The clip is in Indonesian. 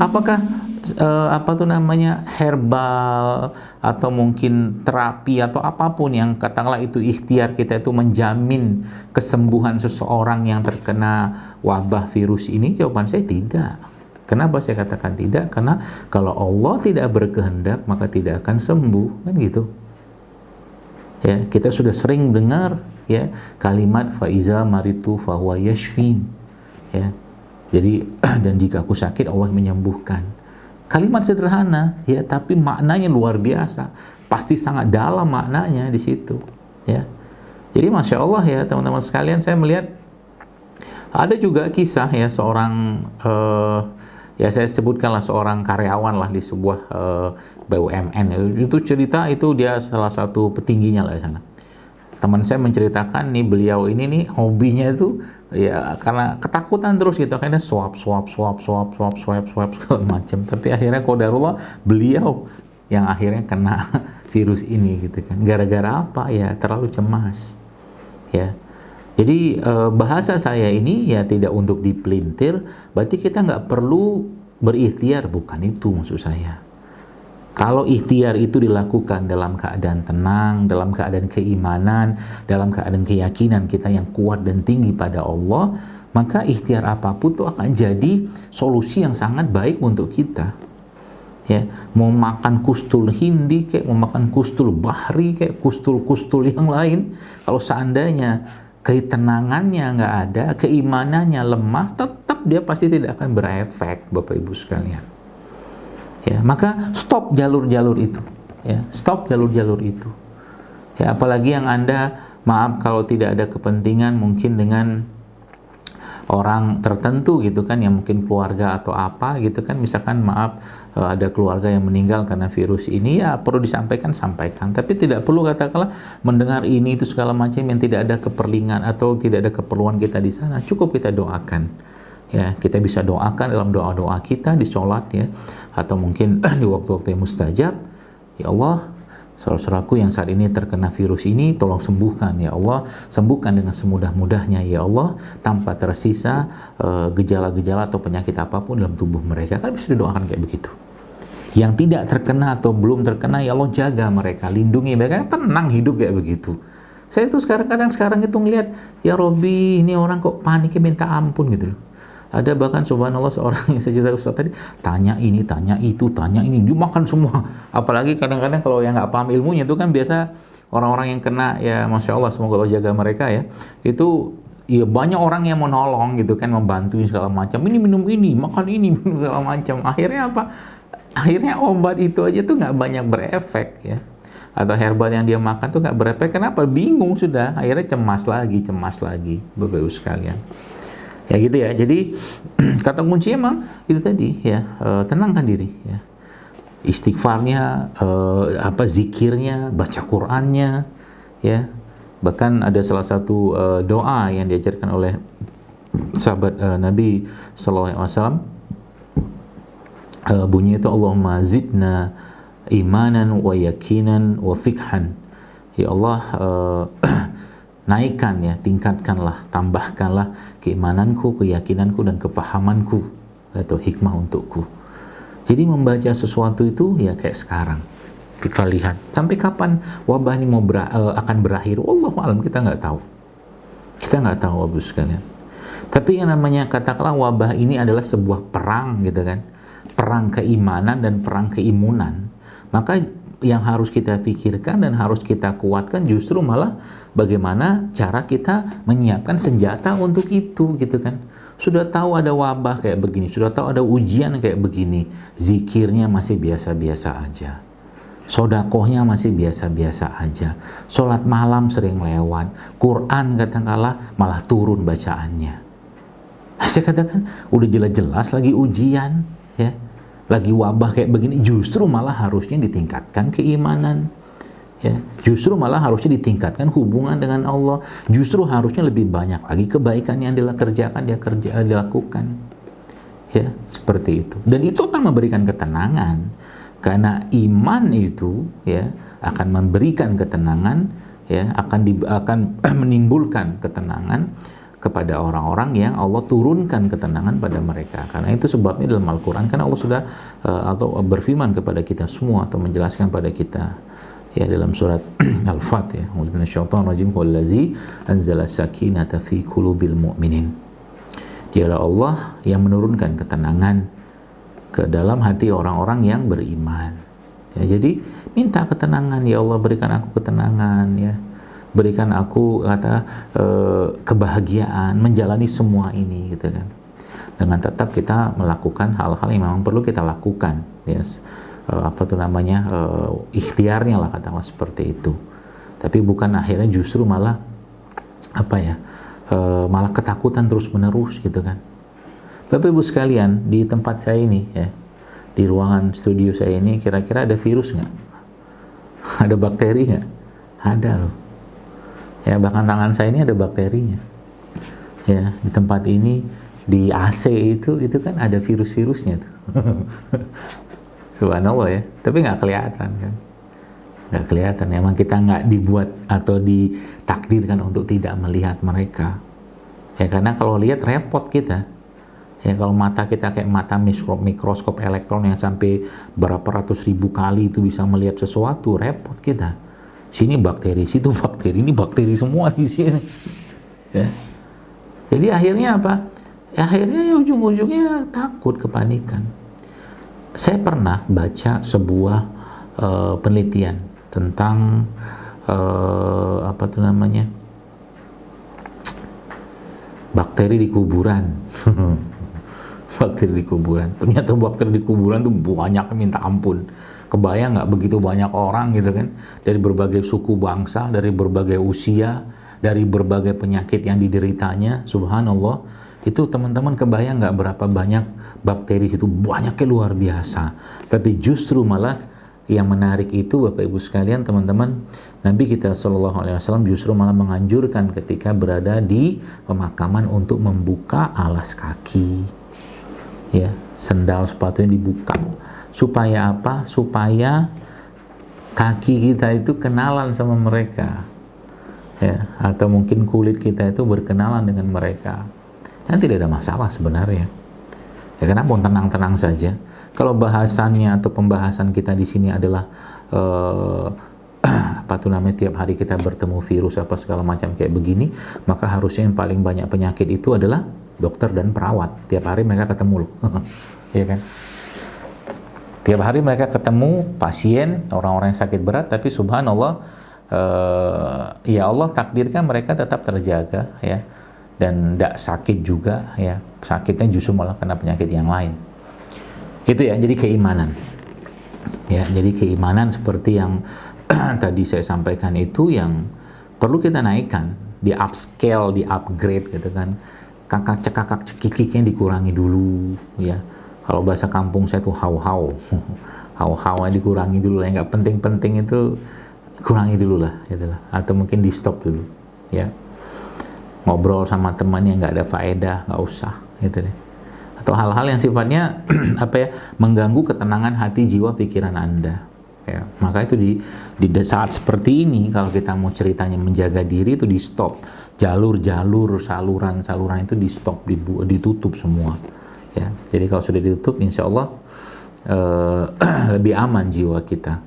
Apakah apa tuh namanya, herbal atau mungkin terapi atau apapun yang katakanlah itu ikhtiar kita itu menjamin kesembuhan seseorang yang terkena wabah virus ini? Jawaban saya tidak. Kenapa saya katakan tidak? Karena kalau Allah tidak berkehendak maka tidak akan sembuh, kan gitu. Ya, kita sudah sering dengar ya kalimat faiza maritu fahuwa yashfin. Ya. Jadi dan jika aku sakit Allah menyembuhkan. Kalimat sederhana ya, tapi maknanya luar biasa. Pasti sangat dalam maknanya di situ, ya. Jadi Masya Allah ya teman-teman sekalian, saya melihat ada juga kisah ya seorang ya saya sebutkanlah seorang karyawan lah di sebuah BUMN. Itu cerita itu dia salah satu petingginya lah di sana. Teman saya menceritakan nih, beliau ini nih hobinya itu ya karena ketakutan terus gitu, akhirnya swab segala macam. Tapi akhirnya qadarullah beliau yang akhirnya kena virus ini gitu kan. Gara-gara apa? Ya terlalu cemas. Ya. Jadi bahasa saya ini ya tidak untuk dipelintir, berarti kita nggak perlu berikhtiar, bukan itu maksud saya. Kalau ikhtiar itu dilakukan dalam keadaan tenang, dalam keadaan keimanan, dalam keadaan keyakinan kita yang kuat dan tinggi pada Allah, maka ikhtiar apapun itu akan jadi solusi yang sangat baik untuk kita. Ya, mau makan kustul hindi kayak mau makan kustul bahri kayak kustul-kustul yang lain, kalau seandainya ketenangannya nggak ada, keimanannya lemah, tetap dia pasti tidak akan berefek, Bapak Ibu sekalian. Ya, maka stop jalur-jalur itu, ya, stop jalur-jalur itu. Ya, apalagi yang Anda, maaf kalau tidak ada kepentingan mungkin dengan orang tertentu gitu kan, yang mungkin keluarga atau apa gitu kan, misalkan maaf ada keluarga yang meninggal karena virus ini, ya perlu disampaikan, sampaikan. Tapi tidak perlu katakanlah mendengar ini itu segala macam yang tidak ada keperluan atau tidak ada keperluan kita di sana. Cukup kita doakan. Ya, kita bisa doakan dalam doa-doa kita di sholat ya, atau mungkin di waktu-waktu yang mustajab. Ya Allah, saudara-saudaraku yang saat ini terkena virus ini tolong sembuhkan ya Allah, sembuhkan dengan semudah-mudahnya ya Allah, tanpa tersisa gejala-gejala atau penyakit apapun dalam tubuh mereka. Kan bisa didoakan kayak begitu. Yang tidak terkena atau belum terkena, ya Allah jaga mereka, lindungi mereka, tenang hidup kayak begitu. Saya tuh sekarang itu ngelihat, ya Robi, ini orang kok paniknya minta ampun gitu. Ada bahkan subhanallah seorang yang saya cerita Ustaz tadi, tanya ini, tanya itu, tanya ini, dia makan semua. Apalagi kadang-kadang kalau yang nggak paham ilmunya itu kan biasa orang-orang yang kena, ya Masya Allah, semoga Allah jaga mereka ya, itu ya banyak orang yang menolong gitu kan, membantu segala macam, ini minum ini, makan ini, minum segala macam. Akhirnya apa? Akhirnya obat itu aja tuh nggak banyak berefek ya, atau herbal yang dia makan tuh nggak berefek. Kenapa? Bingung sudah, akhirnya cemas lagi Bapak Ibu sekalian. Ya gitu ya. Jadi kata kunci emang itu tadi ya, tenangkan diri ya. Istighfarnya, zikirnya, baca Qur'annya ya. Bahkan ada salah satu doa yang diajarkan oleh sahabat Nabi sallallahu alaihi wasallam, bunyi itu Allahumma zidna imanan wa yakinan wa fikhan. Ya Allah, naikkan ya, tingkatkanlah, tambahkanlah keimananku, keyakinanku dan kefahamanku atau hikmah untukku. Jadi membaca sesuatu itu ya kayak sekarang kita lihat sampai kapan wabah ini akan berakhir, wallahu alam, kita nggak tahu, Bapak sekalian. Tapi yang namanya katakanlah wabah ini adalah sebuah perang gitu kan, perang keimanan dan perang keimunan. Maka yang harus kita pikirkan dan harus kita kuatkan justru malah bagaimana cara kita menyiapkan senjata untuk itu gitu kan. Sudah tahu ada wabah kayak begini, sudah tahu ada ujian kayak begini, zikirnya masih biasa-biasa aja, sodakohnya masih biasa-biasa aja, sholat malam sering lewat, Quran katakanlah malah turun bacaannya. Saya katakan udah jelas-jelas lagi ujian ya, lagi wabah kayak begini, justru malah harusnya ditingkatkan keimanan ya, justru malah harusnya ditingkatkan hubungan dengan Allah, justru harusnya lebih banyak lagi kebaikan yang dilakukan ya, seperti itu. Dan itu akan memberikan ketenangan, karena iman itu ya akan memberikan ketenangan ya, akan menimbulkan ketenangan. kepada orang-orang yang Allah turunkan ketenangan pada mereka. Karena itu sebabnya dalam Al-Quran kan Allah sudah atau berfirman kepada kita semua atau menjelaskan pada kita ya dalam surat Al-Fat ya, minasyaitonir wallazi anzala sakinata fi qulubil mu'minin. Dialah Allah yang menurunkan ketenangan ke dalam hati orang-orang yang beriman. Ya, jadi minta ketenangan, ya Allah berikan aku ketenangan ya. Berikan aku kebahagiaan menjalani semua ini gitu kan. Dengan tetap kita melakukan hal-hal yang memang perlu kita lakukan ya. Ikhtiarnya lah katakanlah seperti itu. Tapi bukan akhirnya justru malah malah ketakutan terus-menerus gitu kan. Bapak Ibu sekalian, di tempat saya ini ya, di ruangan studio saya ini kira-kira ada virus nggak? Ada bakteri nggak? Ada loh. Ya, bahkan tangan saya ini ada bakterinya. Ya, di tempat ini di AC itu kan ada virus-virusnya tuh. Subhanallah ya, tapi nggak kelihatan kan? Nggak kelihatan. Emang kita nggak dibuat atau ditakdirkan untuk tidak melihat mereka. Ya, karena kalau lihat repot kita. Ya, kalau mata kita kayak mata mikroskop elektron yang sampai berapa ratus ribu kali itu bisa melihat sesuatu, repot kita. Sini bakteri, situ bakteri, ini bakteri semua di sini. Ya. Jadi akhirnya apa? Akhirnya ya ujung-ujungnya takut, kepanikan. Saya pernah baca sebuah penelitian tentang bakteri di kuburan. Bakteri di kuburan. Ternyata bakteri di kuburan tuh banyak, minta ampun. Kebayang nggak begitu banyak orang gitu kan, dari berbagai suku bangsa, dari berbagai usia, dari berbagai penyakit yang dideritanya. Subhanallah, itu teman-teman kebayang nggak berapa banyak bakteri itu, banyaknya luar biasa. Tapi justru malah yang menarik itu Bapak Ibu sekalian, teman-teman, Nabi kita SAW justru malah menganjurkan ketika berada di pemakaman untuk membuka alas kaki. Ya, sendal sepatunya dibuka. Supaya apa? Supaya kaki kita itu kenalan sama mereka. Ya, atau mungkin kulit kita itu berkenalan dengan mereka. Dan tidak ada masalah sebenarnya. Ya, kenapa tenang-tenang saja? Kalau bahasannya atau pembahasan kita di sini adalah tiap hari kita bertemu virus apa segala macam kayak begini, maka harusnya yang paling banyak penyakit itu adalah dokter dan perawat. Tiap hari mereka ketemu loh. Iya kan? Tiap hari mereka ketemu pasien, orang-orang yang sakit berat, tapi subhanallah ya Allah takdirkan mereka tetap terjaga ya, dan tidak sakit juga ya. Sakitnya justru malah kena penyakit yang lain. Itu ya, jadi keimanan. Ya, jadi keimanan seperti yang tadi saya sampaikan itu yang perlu kita naikkan, di upscale, di upgrade gitu kan. Kakak cekikiknya dikurangi dulu ya. Kalau bahasa kampung saya tuh hau-hau. Hau-haunya dikurangi dulu lah, yang nggak penting-penting itu kurangi dulu lah gitu lah. Atau mungkin di stop dulu ya. Ngobrol sama teman yang nggak ada faedah, nggak usah gitu deh. Atau hal-hal yang sifatnya mengganggu ketenangan hati, jiwa, pikiran Anda. Ya, maka itu di saat seperti ini kalau kita mau ceritanya menjaga diri itu di stop, jalur-jalur, saluran-saluran itu di stop, ditutup semua. Ya, jadi kalau sudah ditutup, insya Allah lebih aman jiwa kita.